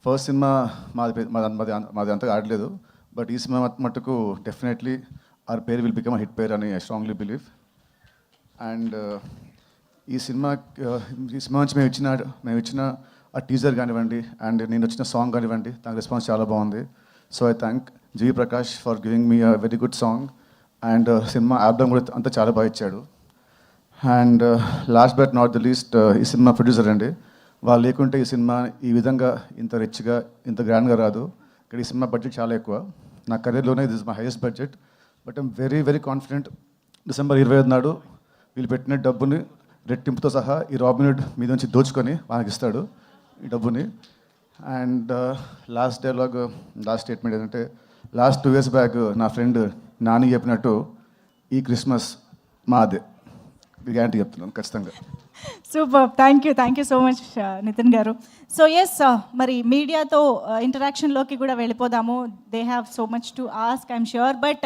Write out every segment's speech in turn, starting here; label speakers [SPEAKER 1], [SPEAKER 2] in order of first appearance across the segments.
[SPEAKER 1] First cinema మాది అంతగా ఆడలేదు, బట్ ఈ సినిమా మట్టుకు డెఫినెట్లీ ఆర్ పేరు విల్ బికమ్ హిట్ పేర్ అని ఐ స్ట్రాంగ్లీ బిలీవ్. అండ్ ఈ సినిమా నుంచి మేము ఇచ్చిన ఆ టీజర్ కానివ్వండి, అండ్ నేను వచ్చిన సాంగ్ కానివ్వండి, దాని రెస్పాన్స్ చాలా బాగుంది. So I thank GV Prakash for giving me a very good song. And cinema album కూడా అంతా చాలా బాగా ఇచ్చాడు. And last but not the least ఈ సినిమా ప్రొడ్యూసర్ అండి. వాళ్ళు లేకుంటే ఈ సినిమా ఈ విధంగా ఇంత రిచ్గా ఇంత గ్రాండ్గా రాదు. ఇక్కడ ఈ సినిమా బడ్జెట్ చాలా ఎక్కువ. నా కెరీర్లోనే this my highest budget. But I'm very very confident December 25 నాడు వీళ్ళు పెట్టిన డబ్బుని రెట్టింపుతో సహా ఈ రాబిన్హుడ్ మీద నుంచి దోచుకొని వాళ్ళకి ఇస్తాడు ఈ డబ్బుని. అండ్ లాస్ట్ స్టేట్మెంట్ ఏంటంటే, లాస్ట్ 2 years బ్యాక్ నా ఫ్రెండ్ నాని చెప్పినట్టు ఈ క్రిస్మస్ మాదే. గ్యారంటీ చెప్తున్నాను ఖచ్చితంగా.
[SPEAKER 2] Super, thank you so much Nitin garu. So yes, మరి మీడియాతో ఇంటరాక్షన్లోకి కూడా వెళ్ళిపోదాము. They have so much to ask, I'm sure. But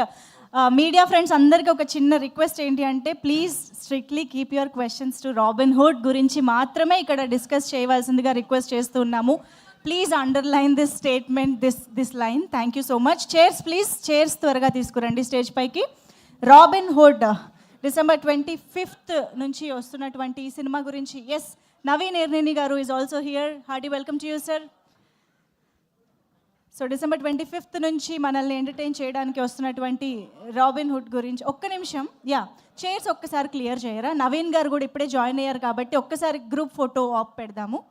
[SPEAKER 2] media friends అందరికీ ఒక చిన్న రిక్వెస్ట్ ఏంటి అంటే, please strictly keep your questions to Robinhood గురించి మాత్రమే ఇక్కడ డిస్కస్ చేయవలసిందిగా రిక్వెస్ట్ చేస్తున్నాము. Please underline this statement, this line. Thank you so much. Chairs please, chairs త్వరగా తీసుకురండి స్టేజ్ పైకి. రాబిన్హుడ్ December 25th నుంచి వస్తున్నటువంటి ఈ సినిమా గురించి, ఎస్, నవీన్ ఎర్నేని గారు is also here. Hardy welcome to you sir. So December 25th నుంచి మనల్ని ఎంటర్టైన్ చేయడానికి వస్తున్నటువంటి రాబిన్హుడ్ గురించి ఒక్క నిమిషం. చైర్స్ ఒక్కసారి క్లియర్ చేయరా? నవీన్ గారు కూడా ఇప్పుడే జాయిన్ అయ్యారు కాబట్టి ఒక్కసారి గ్రూప్ ఫోటో ఆప్ పెడదాము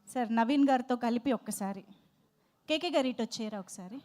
[SPEAKER 2] సార్. నవీన్ గారితో కలిపి ఒక్కసారి. కేకే గారు ఇటు వచ్చేయరా ఒకసారి.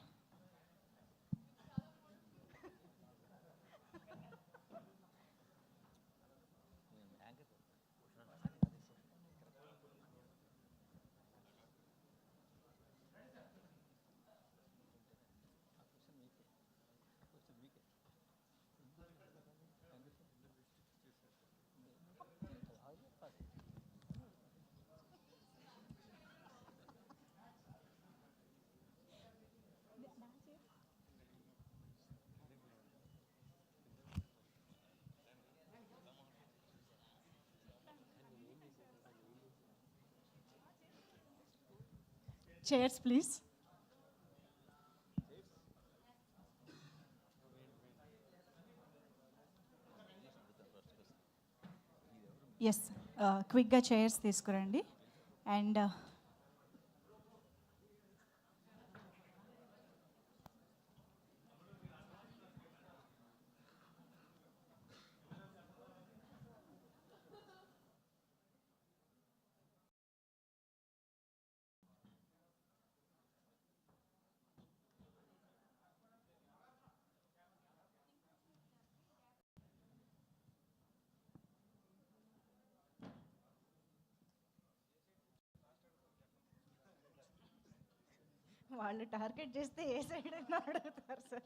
[SPEAKER 2] Chairs, please. Yes, క్విక్గా చైర్స్ తీసుకురండి. అండ్ వాళ్ళు టార్గెట్ చేస్తే ఏ సైడ్ అని అడుగుతారు సార్.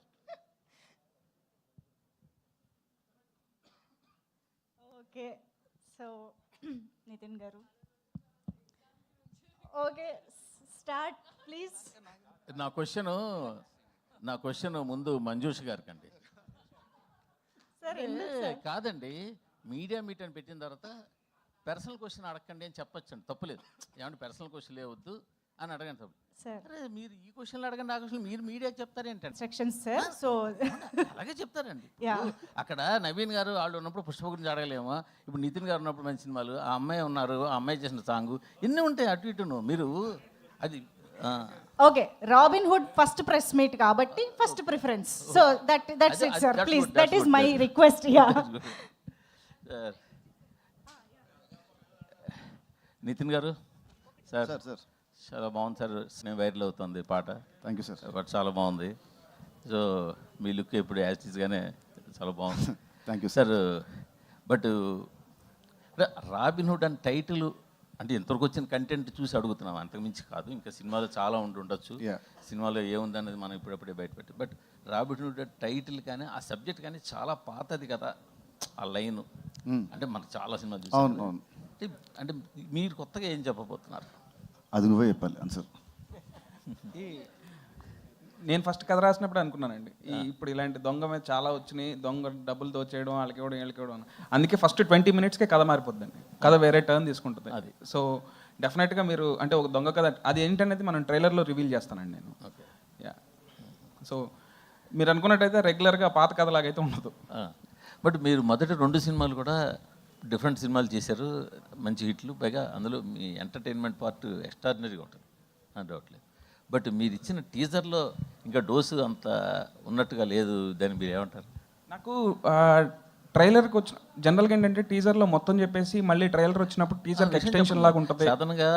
[SPEAKER 2] ఓకే, సో నితిన్ గారు, ఓకే, స్టార్ట్ ప్లీజ్.
[SPEAKER 3] నా క్వశ్చన్ ముందు మంజుష్ గారికి అండి. కాదండి, మీడియా మీట్ అని పెట్టిన తర్వాత పర్సనల్ క్వశ్చన్ అడగండి అని చెప్పొచ్చండి, తప్పులేదు. ఏమంటే పర్సనల్ క్వశ్చన్ లేవద్దు అని అడగండి తప్పు. అరే మీరు ఈ క్వశ్చన్లు అడగండి, ఆ క్వశ్చన్ మీరు మీడియాకి చెప్తారేంటండి?
[SPEAKER 2] Sections sir. సో
[SPEAKER 3] అలాగే చెప్తారండి. అక్కడ నవీన్ గారు వాళ్ళు ఉన్నప్పుడు పుష్ప గురించి అడగలేమా? ఇప్పుడు నితిన్ గారు ఉన్నప్పుడు మంచి సినిమాలు, ఆ అమ్మాయి ఉన్నారు, ఆ అమ్మాయి చేసిన సాంగ్ ఎన్ని ఉంటాయి అటు ఇటును. మీరు అది
[SPEAKER 2] okay, Robinhood first press meet కాబట్టి first preference. So that's it sir, please, that is my request.
[SPEAKER 3] Nithin garu sir, చాలా బాగుంది సార్. సినిమా వైరల్ అవుతుంది పాట.
[SPEAKER 1] Thank you sir.
[SPEAKER 3] బట్ చాలా బాగుంది. సో మీ లుక్ ఇప్పుడు యాస్టీస్గానే చాలా బాగుంది.
[SPEAKER 1] Thank you
[SPEAKER 3] sir. But Robinhood అని టైటిల్ అంటే ఎంతవరకు వచ్చిన కంటెంట్ చూసి అడుగుతున్నాం, అంతకుమించి కాదు. ఇంకా సినిమాలో చాలా ఉండొచ్చు, సినిమాలో ఏముంది అనేది మనం ఇప్పుడప్పుడే బయటపెట్టి. బట్ రాబిన్హుడ్ టైటిల్ కానీ ఆ సబ్జెక్ట్ కానీ చాలా పాతది కదా ఆ లైన్. అంటే మనకు చాలా సినిమాలు చూసాం. అంటే మీరు కొత్తగా ఏం చెప్పబోతున్నారు?
[SPEAKER 1] అది నువ్వే చెప్పాలి ఆన్సర్.
[SPEAKER 4] నేను ఫస్ట్ కథ రాసినప్పుడు అనుకున్నానండి ఇప్పుడు ఇలాంటి దొంగ మీద చాలా వచ్చినాయి, దొంగ డబ్బులు దోచేయడం, వాళ్ళకి ఇవ్వడం, వీళ్ళకి ఇవ్వడం అని. అందుకే ఫస్ట్ 20 minutesకే కథ మారిపోద్దండి, కథ వేరే టర్న్ తీసుకుంటుంది. అది సో డెఫినెట్గా మీరు అంటే ఒక దొంగ కథ అది ఏంటనేది మనం ట్రైలర్లో రివీల్ చేస్తానండి నేను.
[SPEAKER 3] ఓకే.
[SPEAKER 4] యా, సో మీరు అనుకున్నట్టయితే రెగ్యులర్గా పాత కథలాగైతే ఉండదు.
[SPEAKER 3] బట్ మీరు మొదటి 2 సినిమాలు కూడా డిఫరెంట్ సినిమాలు చేశారు, మంచి హిట్లు, పైగా అందులో మీ ఎంటర్టైన్మెంట్ పార్ట్ ఎక్స్ట్రాడినరీగా ఉంటుంది, డౌట్ లేదు. బట్ మీరు ఇచ్చిన టీజర్లో ఇంకా డోసు అంత ఉన్నట్టుగా లేదు, దాన్ని మీరు ఏమంటారు?
[SPEAKER 4] నాకు ట్రైలర్కి వచ్చిన జనరల్గా ఏంటంటే టీజర్లో మొత్తం చెప్పేసి మళ్ళీ ట్రైలర్ వచ్చినప్పుడు టీజర్కి ఎక్స్టెన్షన్ లాగా ఉంటుంది.
[SPEAKER 3] సాధారణంగా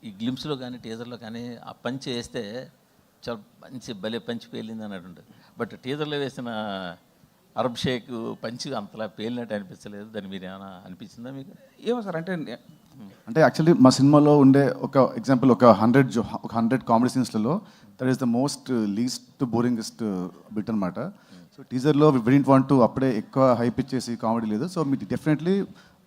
[SPEAKER 3] ఈ గ్లిమ్స్లో కానీ టీజర్లో కానీ ఆ పంచి వేస్తే చాలా మంచి భలే పంచి పేలింది అన్నట్టు ఉంటుంది. బట్ టీజర్లో వేసిన అరబ్ షేక్ పంచి అంతలా పేలినట్టు అనిపించలేదు, దాన్ని మీరు ఏమైనా అనిపించిందా మీకు?
[SPEAKER 4] ఏమో సార్ అంటే
[SPEAKER 1] అంటే యాక్చువల్లీ మా సినిమాలో ఉండే ఒక ఎగ్జాంపుల్ ఒక 100 కామెడీ సీన్స్లలో that is the most least boringest bit అనమాట. సో టీజర్లో వి డిడ్ంట్ వాంట్ టు అప్పుడే ఎక్కువ హైప్ ఇచ్చేసి కామెడీ లేదు. సో మీకు definitely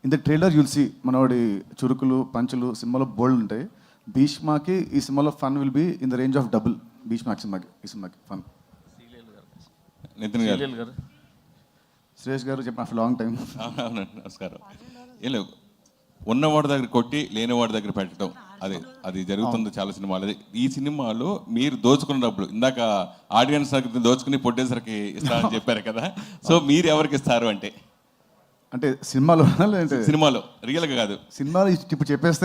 [SPEAKER 1] in the trailer you'll see మనోడి చురుకులు పంచులు సినిమాలో బోల్డ్ ఉంటాయి. భీష్మాకి ఈ సినిమాలో fun will be in the range of double భీష్మాకి ఈ సినిమాకి ఫన్.
[SPEAKER 5] నితిన్ గారు.
[SPEAKER 3] సీరియల్ గారు,
[SPEAKER 1] సురేష్ గారు చెప్పిన ఆఫ్టర్ లాంగ్ టైం.
[SPEAKER 5] అవునండి, నమస్కారం. ఏం లేవు, ఉన్నవాడి దగ్గర కొట్టి లేనివాడి దగ్గర పెట్టడం, అది జరుగుతుంది చాలా సినిమాలు. ఈ సినిమాలో మీరు దోచుకున్నప్పుడు ఇందాక ఆడియన్స్ దగ్గర దోచుకుని ప్రొడ్యూసర్కి ఇస్తారని చెప్పారు కదా, సో మీరు ఎవరికి ఇస్తారు అంటే
[SPEAKER 1] అంటే సినిమాలో
[SPEAKER 5] సినిమాలో రియల్గా కాదు
[SPEAKER 1] సినిమాలో ఇప్పుడు చెప్పేస్తే